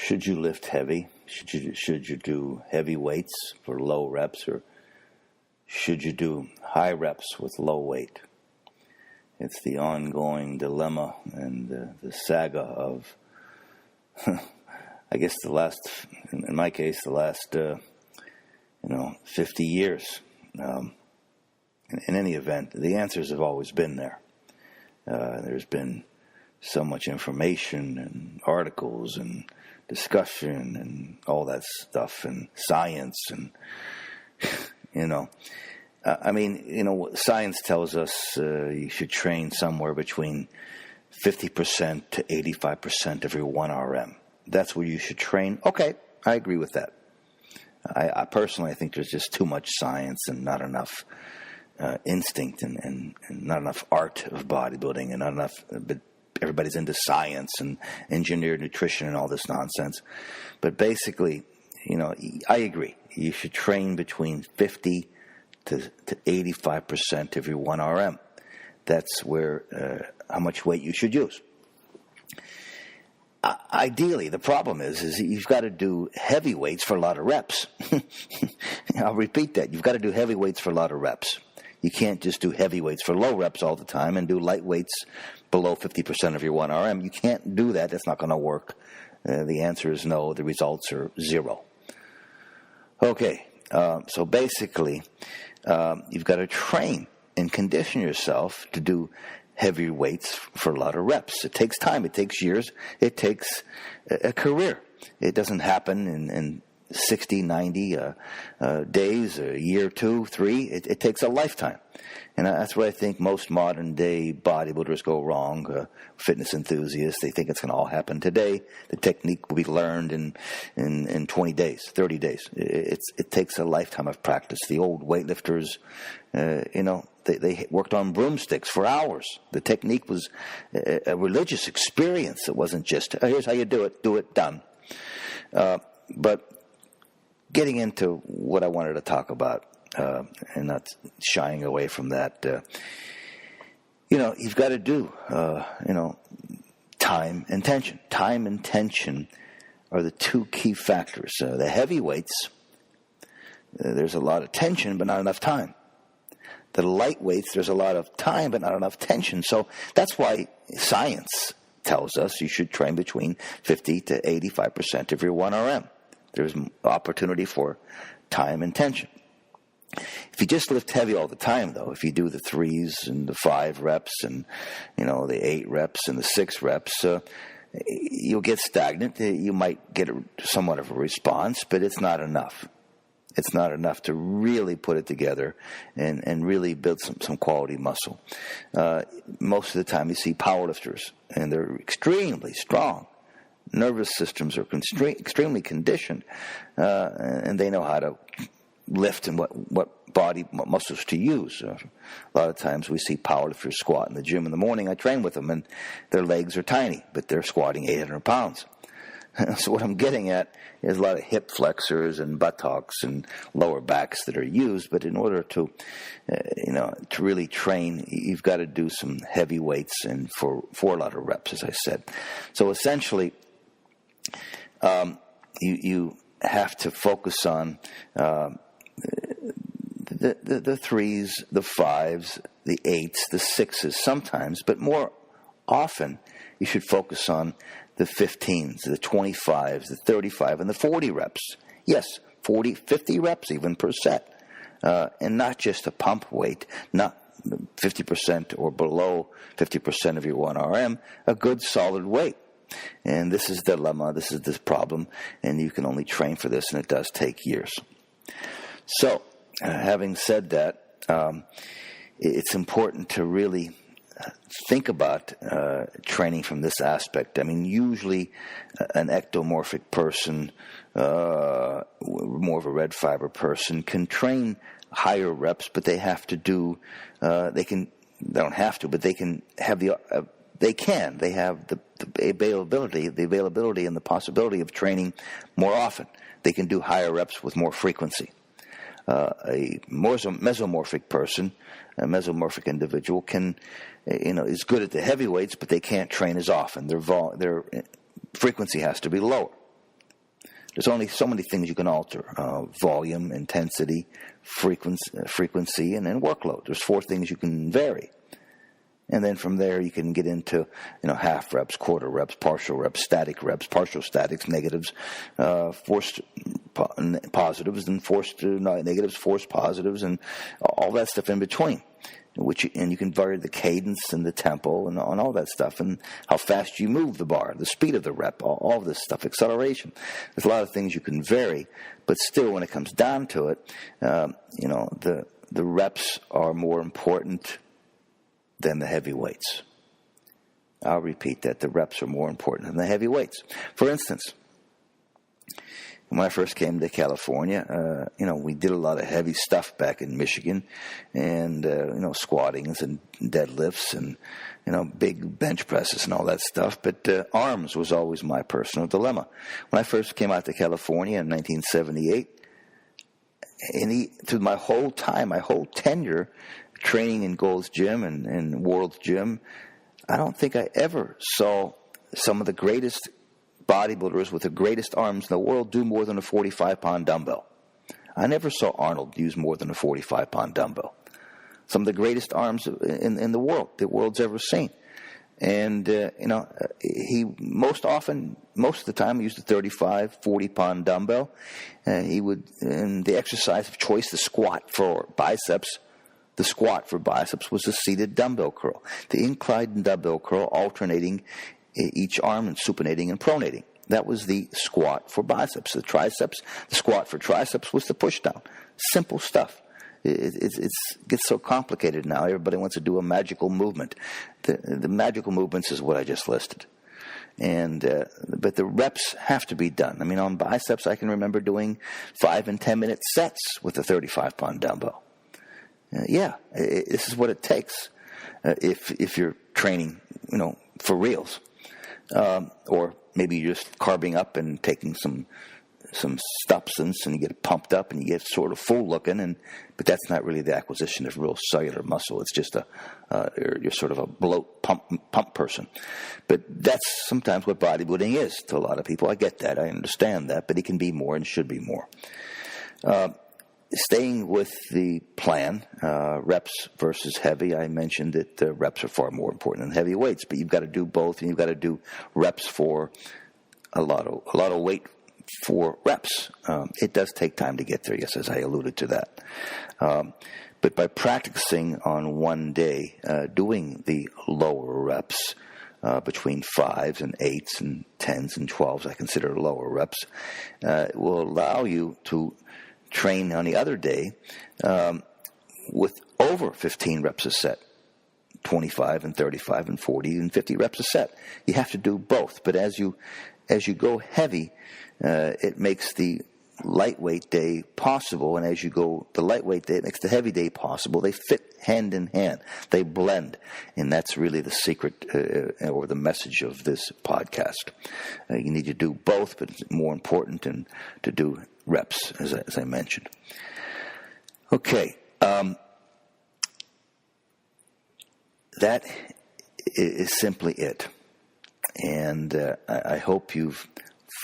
should you lift heavy? Should you do heavy weights for low reps, or should you do high reps with low weight? It's the ongoing dilemma and the saga of, I guess, in my case, the last 50 years. In any event, the answers have always been there. There's been so much information and articles and discussion and all that stuff and science and, science tells us you should train somewhere between 50% to 85% of your 1 RM. That's where you should train. Okay, I agree with that. I personally think there's just too much science and not enough instinct and not enough art of bodybuilding and not enough. But everybody's into science and engineered nutrition and all this nonsense. But basically, I agree. You should train between 50 to 85% of your 1 RM. That's where how much weight you should use. Ideally, the problem is you've got to do heavy weights for a lot of reps. I'll repeat that. You've got to do heavy weights for a lot of reps. You can't just do heavy weights for low reps all the time and do light weights below 50% of your 1 RM. You can't do that. That's not going to work. The answer is no. The results are 0. Okay, so basically, you've got to train and condition yourself to do heavy weights for a lot of reps. It takes time. It takes years. It takes a career. It doesn't happen in 60, 90 days, a year, 2, 3. It takes a lifetime. And that's where I think most modern-day bodybuilders go wrong, fitness enthusiasts. They think it's going to all happen today. The technique will be learned in 20 days, 30 days. It takes a lifetime of practice. The old weightlifters, they worked on broomsticks for hours. The technique was a religious experience. It wasn't just, here's how you do it, done. But getting into what I wanted to talk about, and not shying away from that, you've got to do, time and tension. Time and tension are the two key factors. The heavy weights, there's a lot of tension, but not enough time. The light weights, there's a lot of time, but not enough tension. So that's why science tells us you should train between 50 to 85% of your 1 RM. There's opportunity for time and tension. If you just lift heavy all the time, though, if you do the 3s and the 5 reps and, the 8 reps and the 6 reps, you'll get stagnant. You might get somewhat of a response, but it's not enough. It's not enough to really put it together and really build some quality muscle. Most of the time you see powerlifters, and they're extremely strong. Nervous systems are extremely conditioned, and they know how to lift and what body muscles to use. A lot of times we see powerlifters squat in the gym in the morning. I train with them, and their legs are tiny, but they're squatting 800 pounds. So what I'm getting at is a lot of hip flexors and buttocks and lower backs that are used. But in order to, to really train, you've got to do some heavy weights and for a lot of reps, as I said. So essentially, you have to focus on the 3s, the 5s, the 8s, the 6s sometimes, but more often you should focus on the 15s, the 25s, the 35, and the 40 reps. Yes, 40, 50 reps even per set. And not just a pump weight, not 50% or below 50% of your 1 RM, a good solid weight. And this is the dilemma, this is this problem, and you can only train for this, and it does take years. So, having said that, it's important to really think about training from this aspect. I mean, usually an ectomorphic person, more of a red fiber person, can train higher reps, but they have to do, they don't have to, but they can have the, they have the availability and the possibility of training more often. They can do higher reps with more frequency. A mesomorphic person, a mesomorphic individual can, is good at the heavy weights, but they can't train as often. Their frequency has to be lower. There's only so many things you can alter: volume, intensity, frequency, and then workload. There's 4 things you can vary. And then from there, you can get into, half reps, quarter reps, partial reps, static reps, partial statics, negatives, forced positives, and forced negatives, forced positives, and all that stuff in between. And you can vary the cadence and the tempo and on all that stuff, and how fast you move the bar, the speed of the rep, all of this stuff, acceleration. There's a lot of things you can vary, but still, when it comes down to it, the reps are more important than the heavy weights. I'll repeat that. The reps are more important than the heavy weights. For instance, when I first came to California, we did a lot of heavy stuff back in Michigan, and, squattings and deadlifts and, big bench presses and all that stuff. But arms was always my personal dilemma. When I first came out to California in 1978, through my whole tenure training in Gold's Gym and World's Gym, I don't think I ever saw some of the greatest bodybuilders with the greatest arms in the world do more than a 45-pound dumbbell. I never saw Arnold use more than a 45-pound dumbbell. Some of the greatest arms in the world, the world's ever seen. And, he most of the time, used a 35, 40-pound dumbbell. He would, in the exercise of choice, the squat for biceps was a seated dumbbell curl. The inclined dumbbell curl alternating each arm and supinating and pronating. That was the squat for biceps. The squat for triceps was the push down. Simple stuff. It gets so complicated now. Everybody wants to do a magical movement. The magical movements is what I just listed. But the reps have to be done. I mean, on biceps, I can remember doing 5 and 10 minute sets with a 35-pound dumbbell. This is what it takes if you're training, for reals, or maybe you're just carving up and taking some substance and you get pumped up and you get sort of full looking, but that's not really the acquisition of real cellular muscle. It's just you're sort of a bloat pump person. But that's sometimes what bodybuilding is to a lot of people. I get that, I understand that, but it can be more and should be more. Staying with the plan, reps versus heavy, I mentioned that the reps are far more important than heavy weights, but you've got to do both, and you've got to do reps for a lot of weight for reps. It does take time to get there, yes, as I alluded to that. But by practicing on one day, doing the lower reps, between 5s and 8s and 10s and 12s, I consider lower reps, it will allow you to train on the other day with over 15 reps a set, 25 and 35 and 40 and 50 reps a set. You have to do both, but as you go heavy, it makes the lightweight day possible, and as you go the lightweight day, it makes the heavy day possible. They fit hand in hand. They blend, and that's really the secret or the message of this podcast. You need to do both, but it's more important to do reps, as I mentioned. Okay. That is simply it. And I hope you've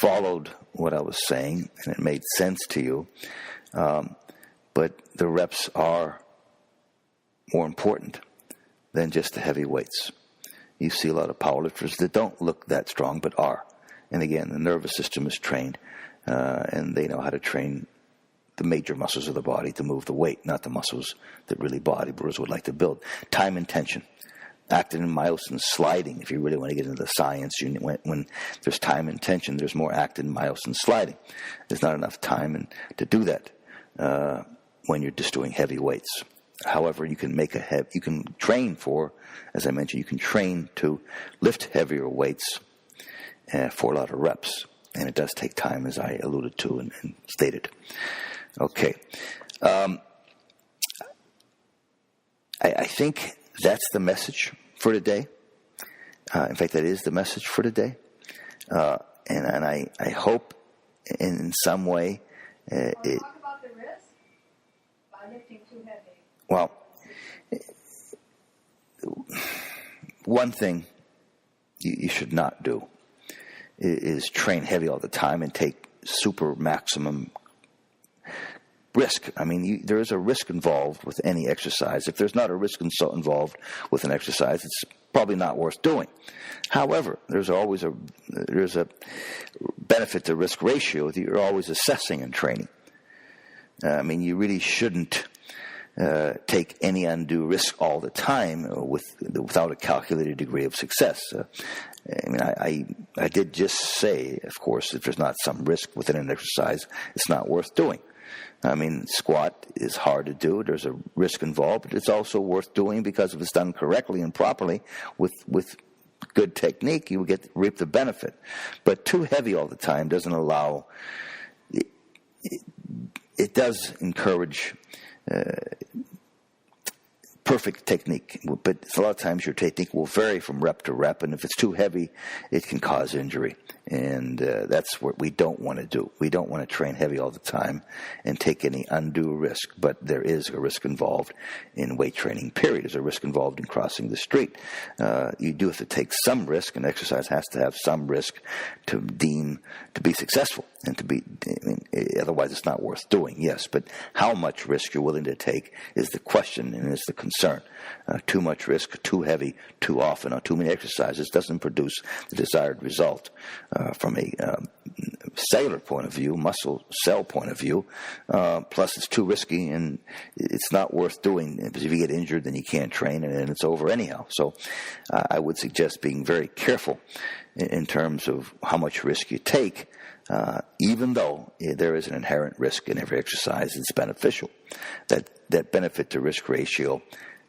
followed what I was saying and it made sense to you. But the reps are more important than just the heavy weights. You see a lot of powerlifters that don't look that strong but are. And again, the nervous system is trained, and they know how to train the major muscles of the body to move the weight, not the muscles that really bodybuilders would like to build. Time and tension. Actin and myosin sliding. If you really want to get into the science, when there's time and tension, there's more actin and myosin sliding. There's not enough time to do that when you're just doing heavy weights. However, you can you can train for, as I mentioned, you can train to lift heavier weights for a lot of reps, and it does take time, as I alluded to and stated. Okay, I think that's the message for today. In fact, that is the message for today. And I hope in some way it... Talk about the risk by lifting too heavy. Well, one thing you should not do is train heavy all the time and take super maximum risk. I mean, there is a risk involved with any exercise. If there's not a risk involved with an exercise, it's probably not worth doing. However, there's a benefit to risk ratio that you're always assessing in training. I mean, you really shouldn't take any undue risk all the time without a calculated degree of success. I mean, I did just say, of course, if there's not some risk within an exercise, it's not worth doing. I mean, squat is hard to do. There's a risk involved, but it's also worth doing because if it's done correctly and properly with good technique, you will reap the benefit. But too heavy all the time doesn't allow. It does encourage perfect technique, but a lot of times your technique will vary from rep to rep, and if it's too heavy, it can cause injury. And that's what we don't want to do. We don't want to train heavy all the time and take any undue risk, but there is a risk involved in weight training, period. There's a risk involved in crossing the street. You do have to take some risk, and exercise has to have some risk to be successful and to be, I mean, otherwise it's not worth doing, yes. But how much risk you're willing to take is the question and is the concern. Too much risk, too heavy, too often, on too many exercises doesn't produce the desired result. From a cellular point of view, muscle cell point of view, plus it's too risky and it's not worth doing, because if you get injured then you can't train and it's over anyhow. So I would suggest being very careful in terms of how much risk you take, even though there is an inherent risk in every exercise. It's beneficial. That benefit to risk ratio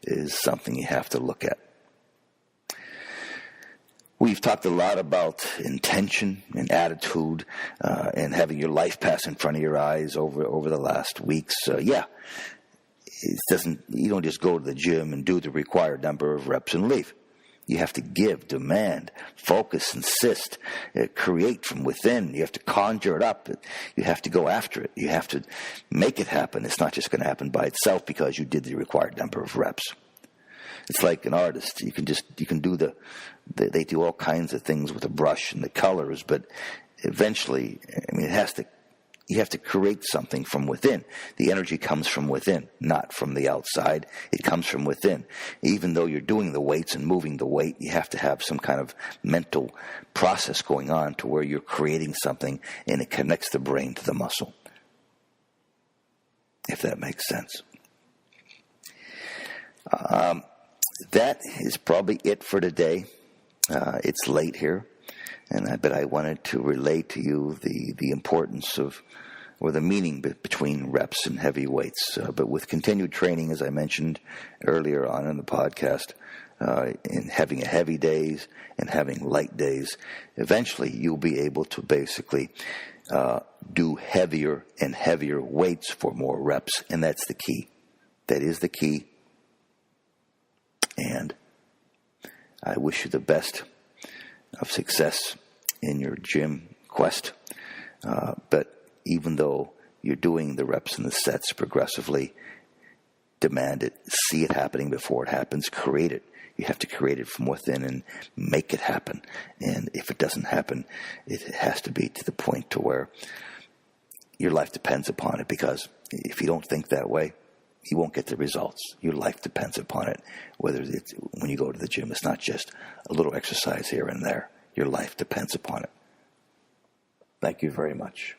is something you have to look at. We've talked a lot about intention and attitude and having your life pass in front of your eyes over the last weeks. You don't just go to the gym and do the required number of reps and leave. You have to give, demand, focus, insist, create from within. You have to conjure it up. You have to go after it. You have to make it happen. It's not just going to happen by itself because you did the required number of reps. It's like an artist. You can do they do all kinds of things with a brush and the colors, but eventually, I mean, you have to create something from within. The energy comes from within, not from the outside. It comes from within. Even though you're doing the weights and moving the weight, you have to have some kind of mental process going on to where you're creating something and it connects the brain to the muscle. If that makes sense. That is probably it for today. It's late here, but I wanted to relate to you the importance of, or the meaning between reps and heavy weights. But with continued training, as I mentioned earlier on in the podcast, in having heavy days and having light days, eventually you'll be able to basically do heavier and heavier weights for more reps, and that's the key. That is the key. And I wish you the best of success in your gym quest. But even though you're doing the reps and the sets progressively, demand it, see it happening before it happens, create it. You have to create it from within and make it happen. And if it doesn't happen, it has to be to the point to where your life depends upon it, because if you don't think that way, you won't get the results. Your life depends upon it. Whether it's when you go to the gym, it's not just a little exercise here and there. Your life depends upon it. Thank you very much.